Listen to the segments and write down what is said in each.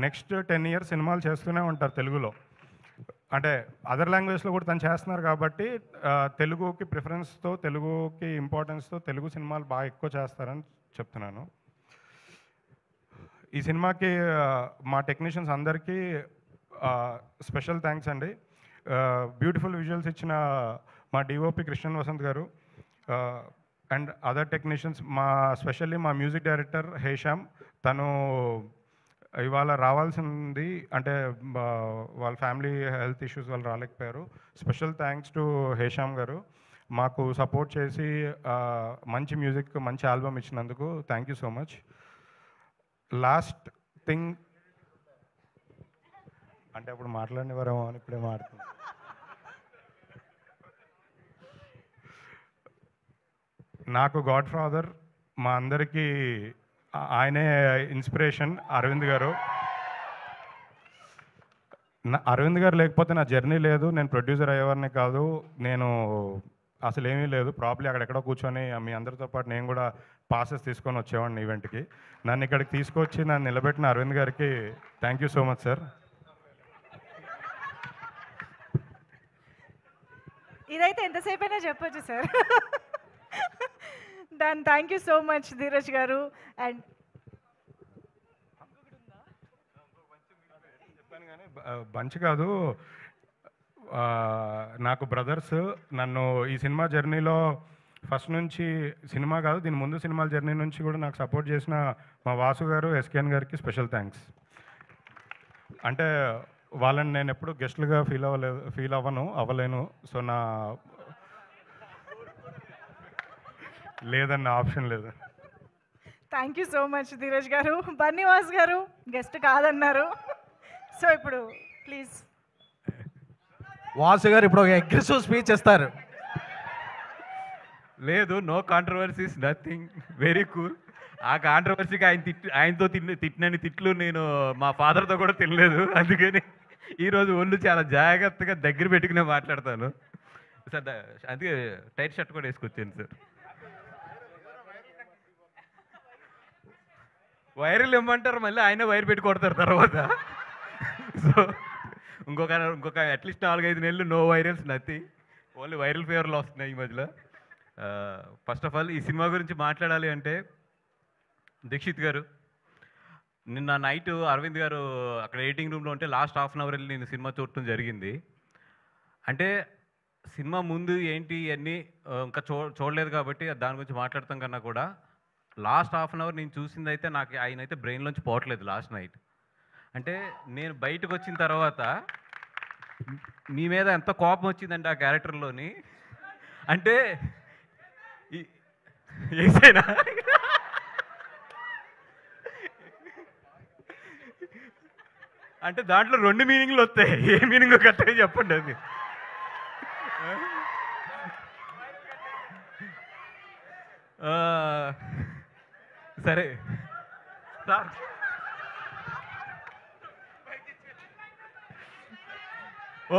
Next 10 years సినిమాలు చేస్తూనే ఉంటారు తెలుగులో. అంటే అదర్ లాంగ్వేజ్లో కూడా తను చేస్తున్నారు కాబట్టి తెలుగుకి ప్రిఫరెన్స్తో, తెలుగుకి ఇంపార్టెన్స్తో తెలుగు సినిమాలు బాగా ఎక్కువ చేస్తారని చెప్తున్నాను. ఈ సినిమాకి మా టెక్నీషియన్స్ అందరికీ స్పెషల్ థ్యాంక్స్ అండి. బ్యూటిఫుల్ విజువల్స్ ఇచ్చిన మా డిఓపి కృష్ణన్ వసంత్ గారు అండ్ అదర్ టెక్నీషియన్స్, స్పెషల్లీ మా మ్యూజిక్ డైరెక్టర్ హేషామ్. తను ఇవాళ రావాల్సింది, అంటే వాళ్ళ ఫ్యామిలీ హెల్త్ ఇష్యూస్ వాళ్ళు రాలేకపోయారు. స్పెషల్ థ్యాంక్స్ టు హేషామ్ గారు, మాకు సపోర్ట్ చేసి మంచి మ్యూజిక్, మంచి ఆల్బమ్ ఇచ్చినందుకు thank you so much. Last thing అంటే అప్పుడు మాట్లాడినవారేమో అని ఇప్పుడే మాట్లాడుతున్నాను. నాకు గాడ్ ఫాదర్, మా అందరికీ ఆయనే ఇన్స్పిరేషన్, అరవింద్ గారు. అరవింద్ గారు లేకపోతే నా జర్నీ లేదు, నేను ప్రొడ్యూసర్ అయ్యేవారిని కాదు, నేను అసలు ఏమీ లేదు. ప్రాబ్లీ అక్కడెక్కడో కూర్చొని మీ అందరితో పాటు నేను కూడా పాసెస్ తీసుకొని వచ్చేవాడిని ఈవెంట్కి. నన్ను ఇక్కడికి తీసుకొచ్చి నన్ను నిలబెట్టిన అరవింద్ గారికి thank you so much sir. ఇదైతే ఎంతసేపు అయినా చెప్పొచ్చు సార్. దాని thank you so much Dheeraj గారు. అండ్ చెప్పాను కానీ బంచ్ కాదు, నాకు బ్రదర్స్. నన్ను ఈ సినిమా జర్నీలో ఫస్ట్ నుంచి, సినిమా కాదు దీని ముందు సినిమాల జర్నీ నుంచి కూడా నాకు సపోర్ట్ చేసిన మా వాసు గారు, ఎస్కేఎన్ గారికి స్పెషల్ థ్యాంక్స్. అంటే వాళ్ళని నేను ఎప్పుడు గెస్ట్లుగా ఫీల్ అవ్వలేను. సో లేదన్న ఆప్షన్ లేదు. Thank you so much Dheeraj గారు. బన్నీవాస్ గారు గెస్ట్ కాదన్నారు. సో ఇప్పుడు ప్లీజ్ వాసు గారు ఇప్పుడు ఒక అగ్రెసివ్ స్పీచ్ ఇస్తారు. లేదు, no controversies, nothing, very cool. ఆ కాంట్రవర్సీకి ఆయనతో తిట్టినని తిట్లు నేను మా ఫాదర్తో కూడా తినలేదు. అందుకని ఈరోజు ఒళ్ళు చాలా జాగ్రత్తగా దగ్గర పెట్టుకునే మాట్లాడతాను సార్. అందుకే టైట్ షర్ట్ కూడా వేసుకొచ్చాను సార్. వైరల్ ఇమ్మంటారు, మళ్ళీ ఆయన వైర్ పెట్టి కొడతారు తర్వాత. సో ఇంకొక అట్లీస్ట్ 4-5 నెలలు no virals, nothing, only viral ఫీవర్లు వస్తున్నాయి ఈ మధ్యలో. ఫస్ట్ ఆఫ్ ఆల్ ఈ సినిమా గురించి మాట్లాడాలి అంటే, దీక్షిత్ గారు నిన్న నైట్ అరవింద్ గారు అక్కడ ఎడిటింగ్ రూమ్లో ఉంటే లాస్ట్ హాఫ్ అన్ అవర్ వెళ్ళి నేను సినిమా చూడటం జరిగింది. అంటే సినిమా ముందు ఏంటి అన్నీ ఇంకా చూడలేదు కాబట్టి దాని గురించి మాట్లాడతాం కన్నా కూడా లాస్ట్ హాఫ్ అన్ అవర్ నేను చూసింది అయితే నాకు ఆయన అయితే బ్రెయిన్లోంచి పోవట్లేదు లాస్ట్ నైట్. అంటే నేను బయటకు వచ్చిన తర్వాత మీ మీద ఎంత కోపం వచ్చిందంటే ఆ క్యారెక్టర్లోని, అంటే ఏసైనా అంటే దాంట్లో 2 మీనింగ్లు వస్తాయి. ఏ మీనింగ్ కరెక్ట్గా చెప్పండి అది. సరే సార్,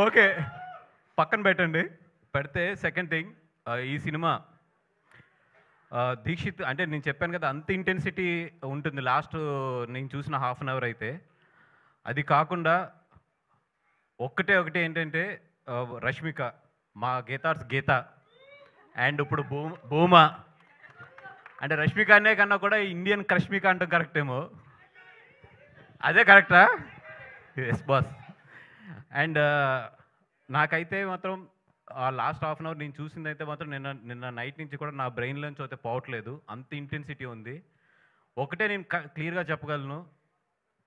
ఓకే పక్కన పెట్టండి. పెడితే సెకండ్ థింగ్, ఈ సినిమా దీక్షిత్ అంటే నేను చెప్పాను కదా అంత ఇంటెన్సిటీ ఉంటుంది లాస్ట్ నేను చూసిన హాఫ్ అన్ అవర్ అయితే. అది కాకుండా ఒకటే ఏంటంటే రష్మిక, మా గీతార్స్ గీత, అండ్ ఇప్పుడు భూమా. అంటే రష్మిక అనే కన్నా కూడా ఇండియన్ రష్మిక అంటాం కరెక్ట్ ఏమో, అదే కరెక్టా? Yes boss. అండ్ నాకైతే మాత్రం ఆ లాస్ట్ హాఫ్ అన్ అవర్ నేను చూసింది అయితే మాత్రం నిన్న నైట్ నుంచి కూడా నా బ్రెయిన్లోంచి అయితే పోవట్లేదు, అంత ఇంటెన్సిటీ ఉంది. ఒకటే నేను క్లియర్గా చెప్పగలను,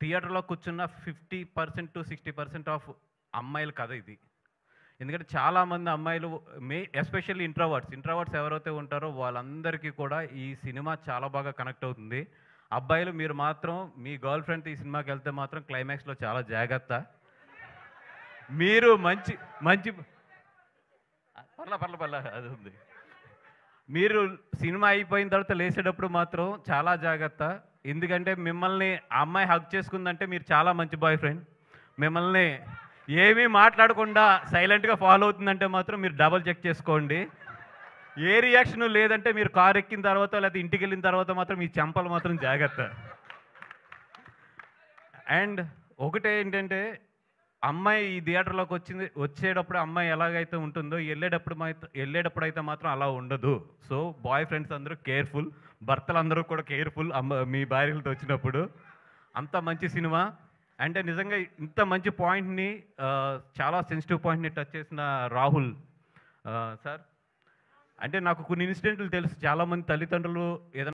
థియేటర్లో కూర్చున్న 50% to 60% ఆఫ్ అమ్మాయిల కథ ఇది. ఎందుకంటే చాలామంది అమ్మాయిలు ఎస్పెషల్లీ ఇంట్రోవర్ట్స్ ఎవరైతే ఉంటారో వాళ్ళందరికీ కూడా ఈ సినిమా చాలా బాగా కనెక్ట్ అవుతుంది. అబ్బాయిలు మీరు మాత్రం మీ గర్ల్ ఫ్రెండ్తో ఈ సినిమాకి వెళ్తే మాత్రం క్లైమాక్స్లో చాలా జాగ్రత్త. మీరు మంచి పర్ల అది ఉంది. మీరు సినిమా అయిపోయిన తర్వాత లేచేటప్పుడు మాత్రం చాలా జాగ్రత్త. ఎందుకంటే మిమ్మల్ని ఆ అమ్మాయి హగ్ చేసుకుందంటే మీరు చాలా మంచి బాయ్ ఫ్రెండ్. మిమ్మల్ని ఏమీ మాట్లాడకుండా సైలెంట్గా ఫాలో అవుతుందంటే మాత్రం మీరు డబల్ చెక్ చేసుకోండి. ఏ రియాక్షన్ లేదంటే మీరు కారు ఎక్కిన తర్వాత లేకపోతే ఇంటికి వెళ్ళిన తర్వాత మాత్రం మీ చెంపలు మాత్రం జాగ్రత్త. అండ్ ఒకటే ఏంటంటే అమ్మాయి ఈ థియేటర్లోకి వచ్చేటప్పుడు అమ్మాయి ఎలాగైతే ఉంటుందో వెళ్ళేటప్పుడు అయితే మాత్రం అలా ఉండదు. సో బాయ్ ఫ్రెండ్స్ అందరూ కేర్ఫుల్, భర్తలు అందరూ కూడా కేర్ఫుల్ మీ భార్యలతో వచ్చినప్పుడు. అంత మంచి సినిమా. అంటే నిజంగా ఇంత మంచి పాయింట్ని చాలా సెన్సిటివ్ పాయింట్ని టచ్ చేసిన రాహుల్ సార్, అంటే నాకు కొన్ని ఇన్సిడెంట్లు తెలుసు. చాలామంది తల్లిదండ్రులు ఏదైనా